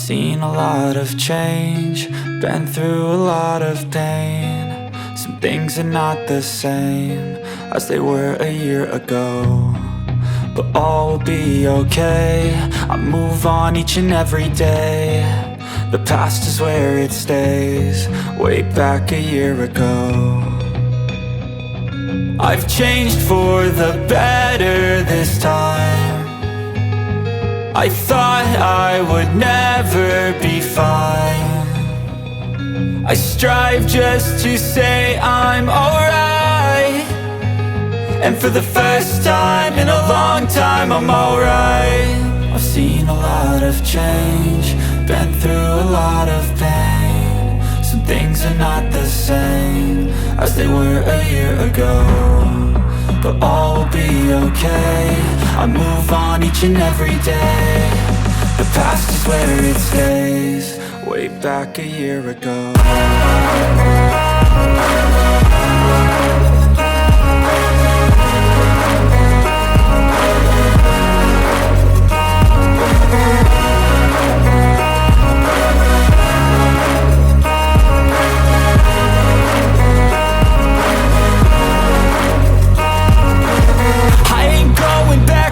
seen a lot of change, been through a lot of pain. Some things are not the same as they were a year ago, but all will be okay. I move on each and every day. The past is where it stays, way back a year ago. I've changed for the better this time. I thought I would never be fine. I strive just to say I'm alright, and for the first time in a long time I'm alright. I've seen a lot of change, been through a lot of pain. Some things are not the same as they were a year ago, but all will be okay. I move on each and every day. The past is where it stays, way back a year ago.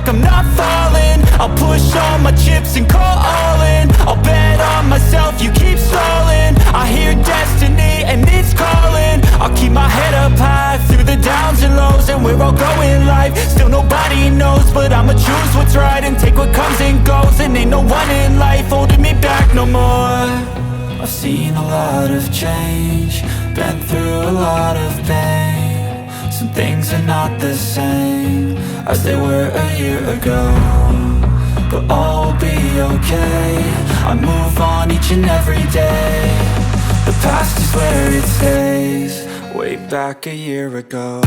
I'm not falling, I'll push all my chips and call all in. I'll bet on myself, you keep stalling. I hear destiny and it's calling. I'll keep my head up high through the downs and lows, and we're all going life. Still nobody knows, but I'ma choose what's right and take what comes and goes. And ain't no one in life holding me back no more. I've seen a lot of change, been through a lot of pain. Some things are not the same as they were a year ago, but all will be okay. I move on each and every day. The past is where it stays, way back a year ago.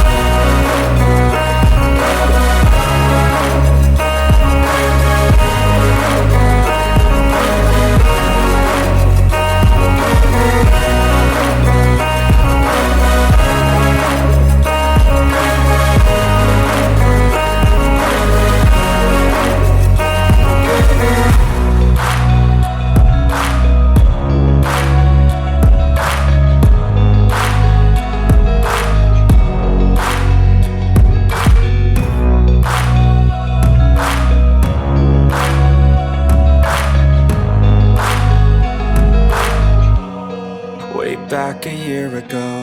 Back a year ago.